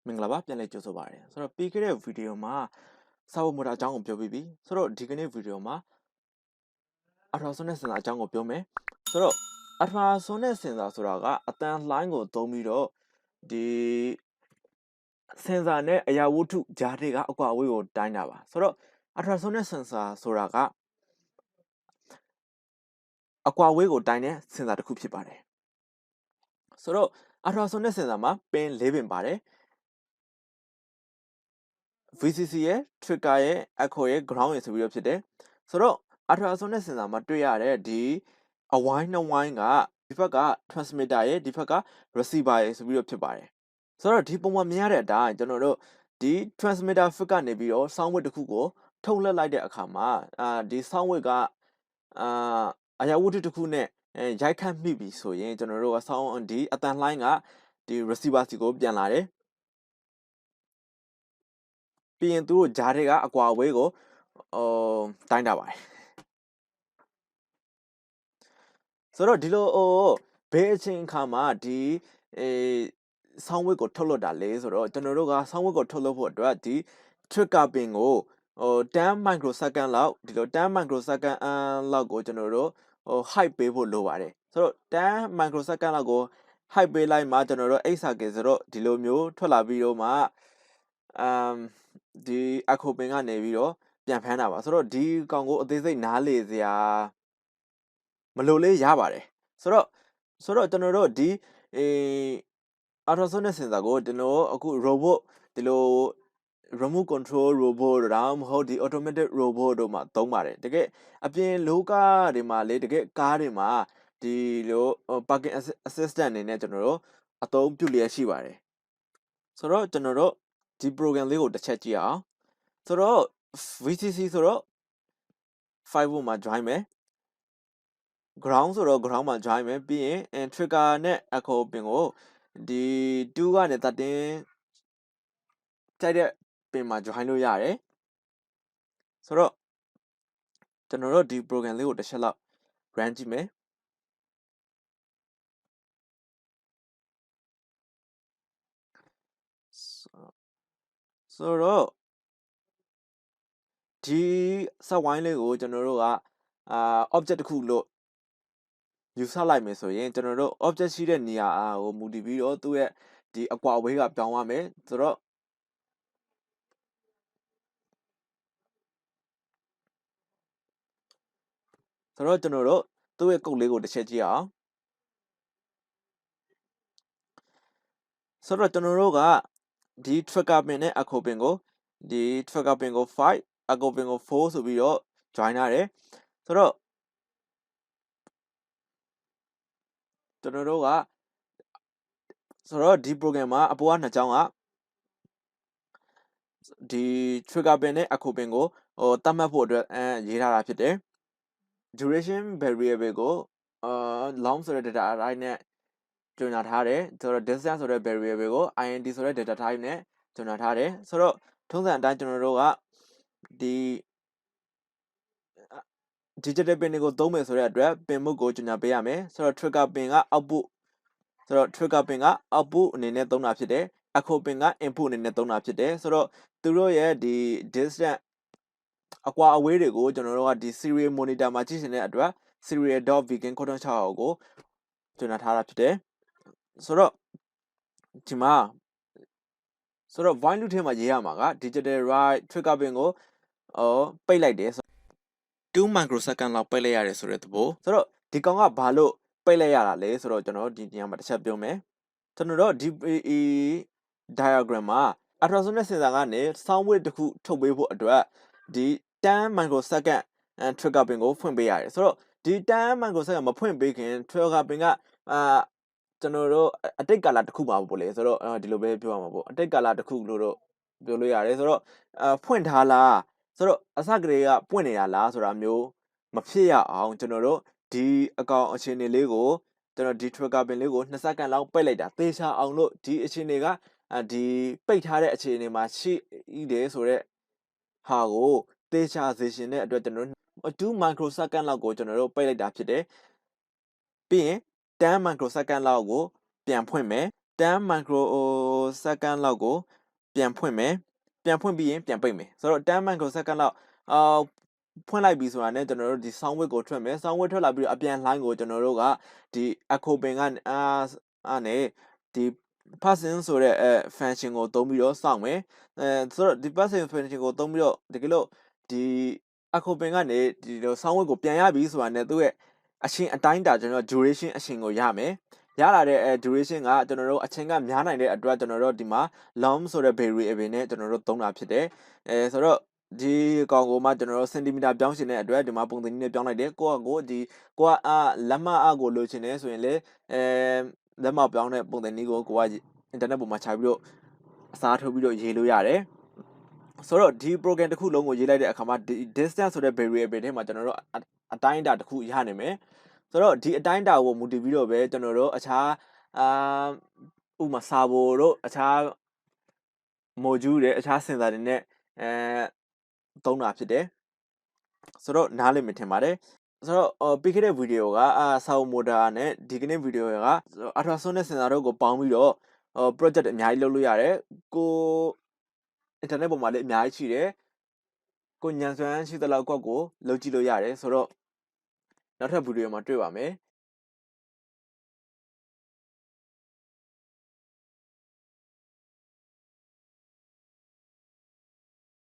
မင်္ဂလာပါပြန်လည်ကြိုဆိုပါရစေဆိုတော့ပြီးခဲ့တဲ့ဗီဒီယိုမှာစာဝတ်မော်တာအကြောင်းကိုပြောပြီးပြီဆိုတော့ဒီကနေ့ဗီဒီယိုမှာultrasonic sensor အကြောင်းကိုပြောမယ်ဆိုတော့ ultrasonic sensor ဆိုတာကအတန်လှိုင်းကိုသုံးပြီးတော့ဒီ sensor နဲ့အရာဝတ္ထုကြားတွေကအကွာအဝေးကိုတိုင်းတာပါဆိုတော့ ultrasonic sensor ဆိုတာကအကွာအဝေးကိုတိုင်းတဲ့ sensor တစ်ခုဖြစ်ပါတယ်ဆိုတော့ ultrasonic sensor မှာပင်၄ပင်ပါတယ်VCC ရဲ့ trigger ရဲ့ echo ရဲ့ ground ရဲ့ဆိုပြီးတော့ဖြစ်တယ်ဆိုတော့ ultrasonic sensor မှာတွေ့ရတဲ့ဒီအဝိုင်းနှစ်ဝိုင်းကဒီဘက်က transmitter ရဲ့ဒီဘက်က receiver ရဲ့ဆိုပြီးတော့ဖြစ်ပါတယ်ဆိုတော့ဒီပုံမှာမြင်ရတဲ့အတိုင်းကျွန်တော်တို့ဒီ transmitter ဖက်ကနေပြီးတော့ sound wave တစ်ခုကိုထုတ်လွှတ်လိုက်တဲ့အခါမှာဒီ sound wave ကအရာဝတ္ထုတစ်ခုနဲ့ရိုက်ခတ်မိပြီဆိုရင်ကျွန်တော်တို့က sound ဒီအတန်လှိုင်းကဒီ receiver စီကိုပြန်လာတယ်ပြီးရင်သူတို့ဂျားတွေကအကွာအဝေးကိုတိုင်းတာပါတယ်ဆိုတော့ဒီလိုဘယ်အချိန်အခါမှာဒီsound wave ကိုထုတ်လွှတ်တာလဲဆိုတော့ကျွန်တော်တို့က sound wave ကိုထုတ်လွှတ်ဖို့အတွက်ဒီ trigger pin ကို10 microsecond လောက်ဒီလို10 microsecond လောက်ကိုကျွန်တော်တို့height ပေးဖို့လိုပါတယ်ဆိုတော့10 microsecond လောက်ကို height ပေးလိုက်မှကျွန်တော်တို့ 8 circle ဆိုတော့ဒီလိုမျိုးထွက်လာပြီးတော့မှဒီ echo pin ကနေပြီးတော့ပြန်ဖမ်းတာပါဆိုတော့ဒီကောင်ကိုအသေးစိတ်နားလေစရာမလိုလေးရပါတယ်ဆိုတော့ကျွန်တော်တို့ဒီultrasonic sensor ကိုကျွန်တော်အခု robot ဒီလို remote control robot တော့မဟုတ်ဒီ automatic robot တို့မှာသုံးပါတယ်တကယ်အပြင်လောကတွေမှာလေတကယ်ကားတွေမှာဒီလို parking assistant အနေနဲ့ကျွန်တော်တို့အသုံးပြုလျက်ရှိပါတယ်ဆိုတော့ကျွန်တော်တို့ဒီ program လေးကိုတစ်ချက်ကြည့်အောင်ဆိုတော့ VCC ဆိုတော့ 5 volt မှာ join မယ် ground ဆိုတော့ ground မှာ join မယ်ပြီးရင် trigger နဲ့ echo pin ကိုဒီ2ကနေတက်တင်ကြိုက်တဲ့ pin မှာ join လို့ရတယ်ဆိုတော့ကျွန်တော်တို့ဒီ program လေးကိုတစ်ချက်လောက် run ကြည့်မယ်ဆိုတော့ဒီset wine လေးကိုကျွန်တော်တို့ကobject တစ်ခုလို့ယူဆလိုက်မယ်ဆိုရင်ကျွန်တော်တို့ object ရှိတဲ့နေရာကိုမူတည်ပြီးတော့သူ့ရဲ့ဒီအကွာအဝေးကပြောင်းရမယ်ဆိုတော့ကျွန်တော်တို့သူ့ရဲ့ကုတ်လေးကိုတစ်ချက်ကြည့်အောင်ဆိုတော့ကျွန်တော်တို့ကဒီ trigger pin နဲ့ echo pin ကိုဒီ trigger pin ကို5 echo pin ကို4ဆိုပြီးတော့ join ရတယ်ဆိုတော့ကျွန်တော်တို့ကဒီ program မှာအပေါ်ကနှစ်ကြောင်းကဒီ trigger pin နဲ့ echo pin ကိုသတ်မှတ်ဖို့အတွက်ရေးထားတာဖြစ်တယ် duration variable ကိုlong ဆိုတဲ့ data type နဲ့ကြေညာထားတယ်ဆိုတော့ distance ဆိုတဲ့ variable ကို int ဆိုတဲ့ data type နဲ့ကြေညာထားတယ်ဆိုတော့ထုံးစံအတိုင်းကျွန်တော်တို့ကဒီ digital pin တွေကိုသုံးမယ်ဆိုတဲ့အတွက် pin mode ကိုကြေညာပေးရမယ်ဆိုတော့ trigger pin က output ဆိုတော့ trigger pin က output အနေနဲ့သုံးတာဖြစ်တယ် echo pin က input အနေနဲ့သုံးတာဖြစ်တယ်ဆိုတော့သူတို့ရဲ့ဒီ distance အကွာအဝေးတွေကိုကျွန်တော်တို့ကဒီ serial monitor မှာကြည့်နေတဲ့အတွက် serial.begin ကိုကြေညာထားတာဖြစ်တယ်ဆိုတော့ဒီမှာဆိုတော့ while loop ထဲမှာရေးရမှာက digital write trigger pin ကိုပိတ်လိုက်တယ်2 microsecond လောက်ပိတ်လိုက်ရတယ်ဆိုတဲ့သဘောဆိုတော့ဒီကောင်ကဘာလို့ပိတ်လိုက်ရတာလဲဆိုတော့ကျွန်တော်ဒီနေရာမှာတစ်ချက်ပြောမယ်ကျွန်တော်တို့ဒီ diagram မှာ ultrasonic sensor ကနေ sound wave တစ်ခုထုတ်ပေးဖို့အတွက်ဒီ10 microsecond trigger pin ကိုဖွင့်ပေးရတယ်ဆိုတော့ဒီ10 microsecond မဖွင့်ပေးခင် trigger pin ကကျွန်တော်တို့အတိတ်ကာလတစ်ခုမှာပေါ့လေဆိုတော့ဒီလိုပဲပြောရမှာပေါ့အတိတ်ကာလတစ်ခုလို့တော့ပြောလို့ရတယ်ဆိုတော့ဖွင့်ထားလားဆိုတော့အစကတည်းကပွင့်နေတာလားဆိုတာမျိုးမဖြစ်ရအောင်ကျွန်တော်တို့ဒီအကောင်အခြေအနေလေးကိုကျွန်တော်ဒီ trigger pin လေးကို2စက္ကန့်လောက်ပိတ်လိုက်တာသေချာအောင်လို့ဒီအခြေအနေကဒီပိတ်ထားတဲ့အခြေအနေမှာရှိတယ်ဆိုတော့ဟာကိုသေချာစေရှင်တဲ့အတွက်ကျွန်တော်2 microsecond လောက်ကိုကျွန်တော်တို့ပိတ်လိုက်တာဖြစ်တယ်ပြီးရင်10 microsecond လောက်ကိုပြန်ဖွင့်မယ် 10 microsecond လောက်ကိုပြန်ဖွင့်မယ်ပြန်ဖွင့်ပြီးရင်ပြန်ပိတ်မယ်ဆိုတော့10 microsecond လောက်ဖွင့်လိုက်ပြီဆိုတာနဲ့ကျွန်တော်တို့ဒီ sound wave ကိုထွက်မယ် sound wave ထွက်လာပြီးတော့အပြန်လှိုင်းကိုကျွန်တော်တို့ကဒီ echo ပင်ကနဲ့ဒီ person ဆိုတဲ့function ကိုသုံးပြီးတော့စောင့်မယ်ဆိုတော့ဒီ person function ကိုသုံးပြီးတော့တကယ်လို့ဒီ echo ပင်ကနေဒီလို sound wave ကိုပြန်ရပြီဆိုတာနဲ့သူ့ရဲ့အချိန်အတိုင်းတာကျွန်တော် duration အချိန်ကိုရမယ်ရလာတဲ့duration ကကျွန်တော်တို့အချိန်ကများနိုင်တဲ့အတွက်ကျွန်တော်တို့ဒီမှာ long ဆိုတဲ့ variable နဲ့ကျွန်တော်တို့သုံးတာဖြစ်တယ်ဆိုတော့ဒီကောင်ကိုမှကျွန်တော်တို့စင်တီမီတာပြောင်းရှင်တဲ့အတွက်ဒီမှာပုံသဏ္ဍာန်နဲ့ပြောင်းလိုက်တယ်ကိုကလက်မကိုလိုချင်တယ်ဆိုရင်လေလက်မပြောင်းတဲ့ပုံသဏ္ဍာန်ကိုက internet ပေါ်မှာခြာပြီးတော့အစားထိုးပြီးတော့ရေးလို့ရတယ်ဆိုတော့ဒီ program တစ်ခုလုံးကိုရေးလိုက်တဲ့အခါမှာဒီ distance ဆိုတဲ့ variable ထဲမှာကျွန်တော်တို့အတိုင်းအတာတစ်ခုရနိုင်မယ်ဆိုတော့ဒီအတိုင်းအတာကိုမူတည်ပြီးတော့ပဲကျွန်တော်တို့အခြားဥပမာစာဘိုတို့အခြား module တွေအခြား sensor တွေနဲ့သုံးတာဖြစ်တယ်ဆိုတော့နားလည်မယ်ထင်ပါတယ်ဆိုတော့ပြီးခဲ့တဲ့ video ကsound motor နဲ့ဒီကနေ့ video က ultrasonic sensor တို့ကိုပေါင်းပြီးတော့project အများကြီးလုပ်လို့ရတယ်ကို internet ပေါ်မှာလည်းအများကြီးရှိတယ်ကိုညံစွမ်းရှိသလောက်ကွက်ကိုလုပ်ကြည့်လို့ရတယ်ဆိုတော့နောက်ထပ် video မှာတွေ့ပါမယ်